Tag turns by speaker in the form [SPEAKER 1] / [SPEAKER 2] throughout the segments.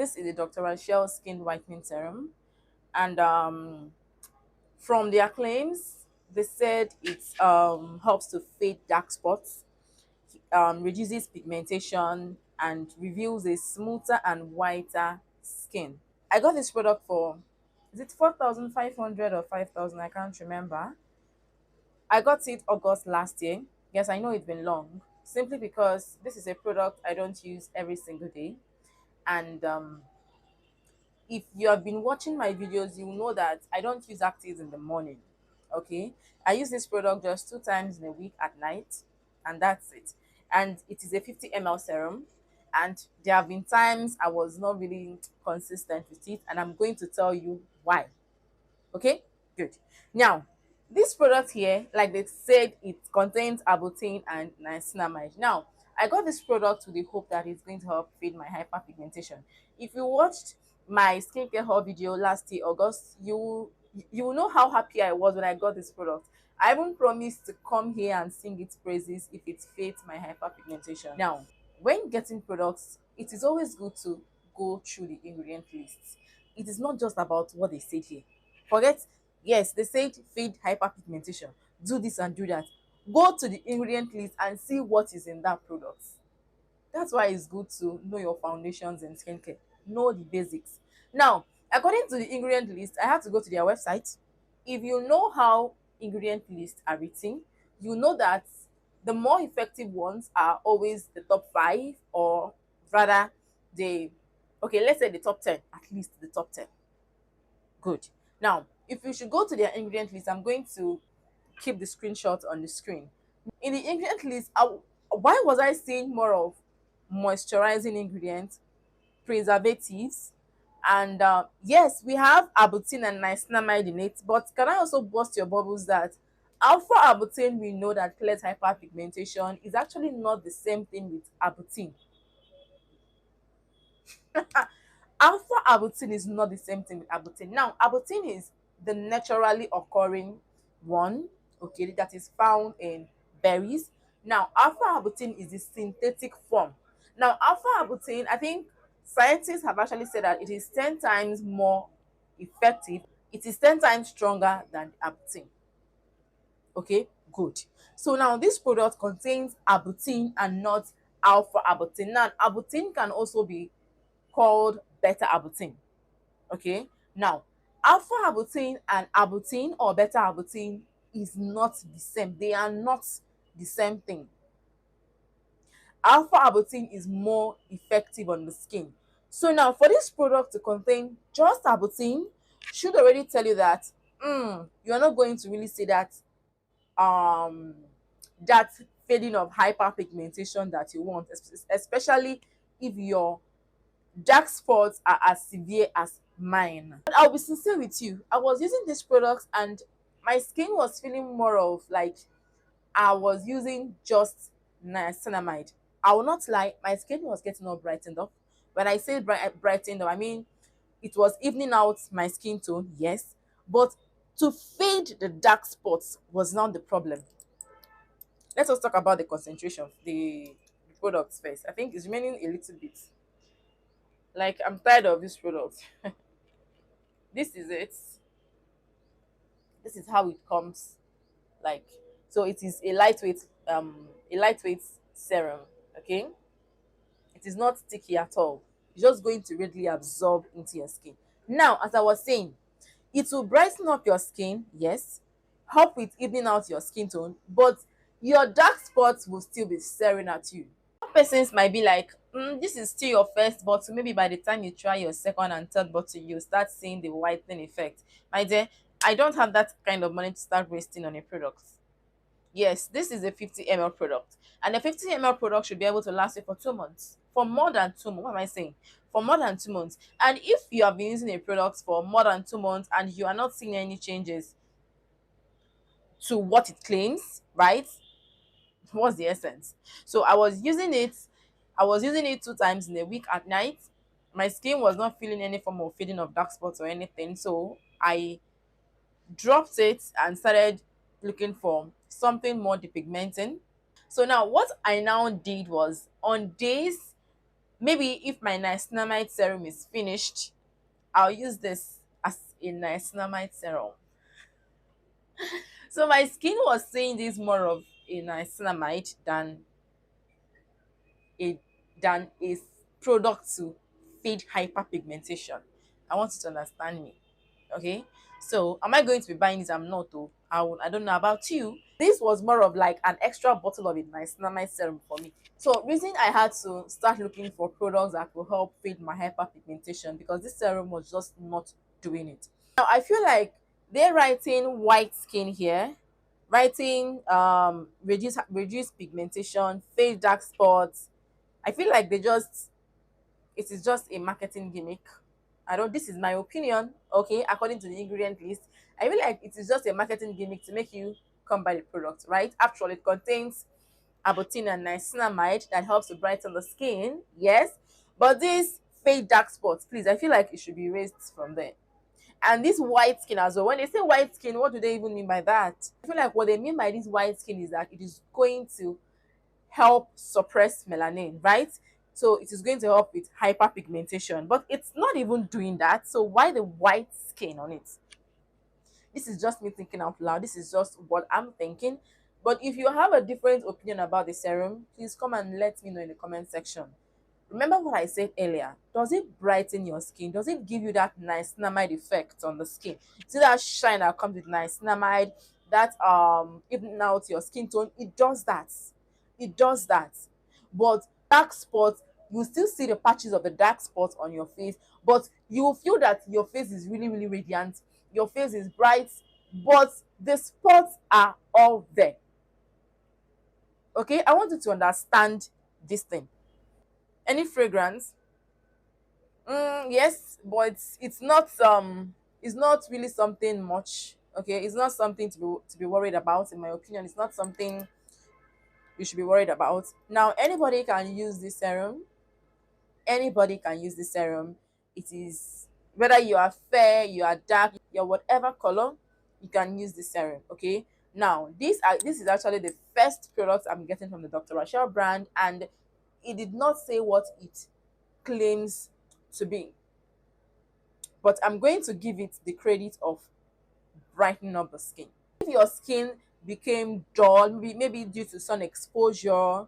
[SPEAKER 1] This is the Dr. Rashel skin whitening serum, and from their claims, they said it helps to fade dark spots, reduces pigmentation, and reveals a smoother and whiter skin. I got this product for, is it 4,500 or 5,000? I can't remember. I got it August last year. Yes, I know it's been long, simply because this is a product I don't use every single day. And if you have been watching my videos, you know that I don't use actives in the morning. Okay, I use this product just 2 times in a week at night, and that's it. And it is a 50 ml serum, and there have been times I was not really consistent with it, and I'm going to tell you why. Okay, good. Now, this product here, like they said, it contains Arbutin and Niacinamide. Now, I got this product with the hope that it's going to help fade my hyperpigmentation. If you watched my skincare haul video last year, August, you will know how happy I was when I got this product. I even promised to come here and sing its praises if it fades my hyperpigmentation. Now, when getting products, it is always good to go through the ingredient lists. It is not just about what they said here. Forget, yes, they said fade hyperpigmentation, do this and do that. Go to the ingredient list and see what is in that product. That's why it's good to know your foundations and skincare. Know the basics. Now, according to the ingredient list, I have to go to their website. If you know how ingredient lists are written, you know that the more effective ones are always the top 5, or rather the, okay, let's say the top 10, at least the top 10. Good. Now, if you should go to their ingredient list, I'm going to keep the screenshot on the screen. In the ingredient list, why was I seeing more of moisturizing ingredients, preservatives, and yes, we have Arbutin and Niacinamide in it, but can I also burst your bubbles that alpha Arbutin, we know that clears hyperpigmentation, is actually not the same thing with Arbutin. Alpha Arbutin is not the same thing with Arbutin. Now, Arbutin is the naturally occurring one, okay, that is found in berries. Now, alpha Arbutin is the synthetic form. Now, alpha Arbutin, I think scientists have actually said that it is 10 times more effective. It is 10 times stronger than Arbutin. Okay, good. So now this product contains Arbutin and not alpha Arbutin. Now, Arbutin can also be called beta Arbutin. Okay, now alpha Arbutin and Arbutin or beta Arbutin is not the same. They are not the same thing. Alpha Arbutin is more effective on the skin. So now for this product to contain just Arbutin should already tell you that you're not going to really see that um that fading of hyperpigmentation that you want, especially if your dark spots are as severe as mine. But I'll be sincere with you, I was using this product and my skin was feeling more of like I was using just niacinamide. I will not lie, my skin was getting all brightened up. When I say brightened up, I mean it was evening out my skin tone, yes, but to fade the dark spots was not the problem. Let us talk about the concentration of the products first. I think it's remaining a little bit. Like, I'm tired of this product. This is it. This is how it comes. Like, so it is a lightweight serum. Okay, it is not sticky at all. It's just going to readily absorb into your skin. Now, as I was saying, it will brighten up your skin, yes, help with evening out your skin tone, but your dark spots will still be staring at you. Some persons might be like, this is still your first bottle. Maybe by the time you try your second and third bottle, you start seeing the whitening effect. My dear, I don't have that kind of money to start wasting on a product. Yes, this is a 50 ml product, and a 50 ml product should be able to last you for 2 months. For more than 2 months, what am I saying? For more than 2 months. And if you have been using a product for more than 2 months and you are not seeing any changes to what it claims, right? What's the essence? So I was using it 2 times in a week at night. My skin was not feeling any form of fading of dark spots or anything, so I dropped it and started looking for something more depigmenting. So now what I now did was, on days Maybe if my niacinamide serum is finished, I'll use this as a niacinamide serum. So my skin was saying this more of a niacinamide a a product to feed hyperpigmentation. I want you to understand me. Okay. So am I going to be buying this? I'm not though. I don't know about you. This was more of like an extra bottle of it niacinamide serum for me. So reason I had to start looking for products that will help feed my hyperpigmentation, because this serum was just not doing it. Now I feel like they're writing white skin here, writing reduce pigmentation, fade dark spots. I feel like it is just a marketing gimmick. I don't This is my opinion, okay, according to the ingredient list. I feel like it is just a marketing gimmick to make you come buy the product, right? After all, it contains Arbutin and Niacinamide that helps to brighten the skin, yes. But this fade dark spots, please, I feel like it should be erased from there. And this white skin as well. When they say white skin, what do they even mean by that? I feel like what they mean by this white skin is that it is going to help suppress melanin, right? So it is going to help with hyperpigmentation, but it's not even doing that. So why the white skin on it? This is just me thinking out loud. This is just what I'm thinking. But if you have a different opinion about the serum, please come and let me know in the comment section. Remember what I said earlier. Does it brighten your skin? Does it give you that niacinamide effect on the skin? See that shine that comes with niacinamide, that even out your skin tone? It does that. It does that. But dark spots, you still see the patches of the dark spots on your face, but you feel that your face is really, really radiant. Your face is bright, but the spots are all there. Okay, I want you to understand this thing. Any fragrance, yes, but it's not really something much. Okay, it's not something to be worried about. In my opinion, it's not something you should be worried about. Now, anybody can use this serum. Anybody can use this serum. It is, whether you are fair, you are dark, you're whatever color, you can use this serum. Okay. Now, this is actually the first product I'm getting from the Dr. Rashel brand, and it did not say what it claims to be, but I'm going to give it the credit of brightening up the skin. If your skin became dull, maybe due to sun exposure,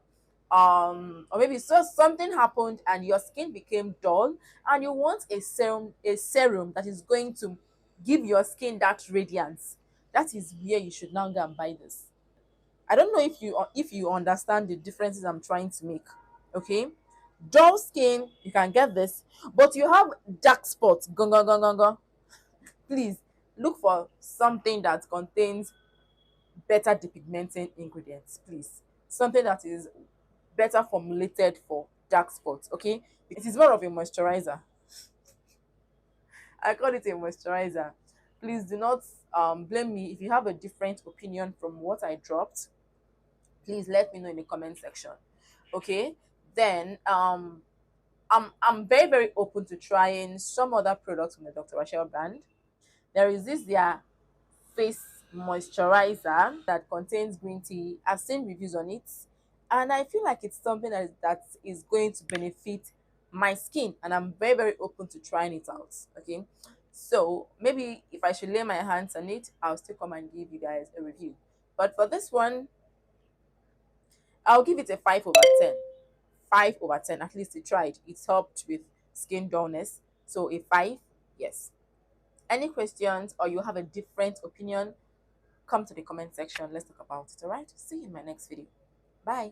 [SPEAKER 1] or maybe so something happened and your skin became dull, and you want a serum that is going to give your skin that radiance, that is where you should now go and buy this. I don't know if you understand the differences I'm trying to make. Okay, dull skin, you can get this, but you have dark spots, gong gong gong gong gong, please look for something that contains better depigmenting ingredients, please. Something that is better formulated for dark spots, okay? It is more of a moisturizer. I call it a moisturizer. Please do not blame me if you have a different opinion from what I dropped. Please let me know in the comment section. Okay? Then I'm very, very open to trying some other products from the Dr. Rachel brand. There is this their face moisturizer that contains green tea. I've seen reviews on it, and I feel like it's something that is going to benefit my skin, and I'm very, very open to trying it out. Okay, so maybe if I should lay my hands on it, I'll still come and give you guys a review. But for this one, I'll give it a 5 over 10. 5 over 10, at least it tried. It's helped with skin dullness, so a 5. Yes. Any questions, or you have a different opinion, come to the comment section. Let's talk about it. All right, see you in my next video. Bye.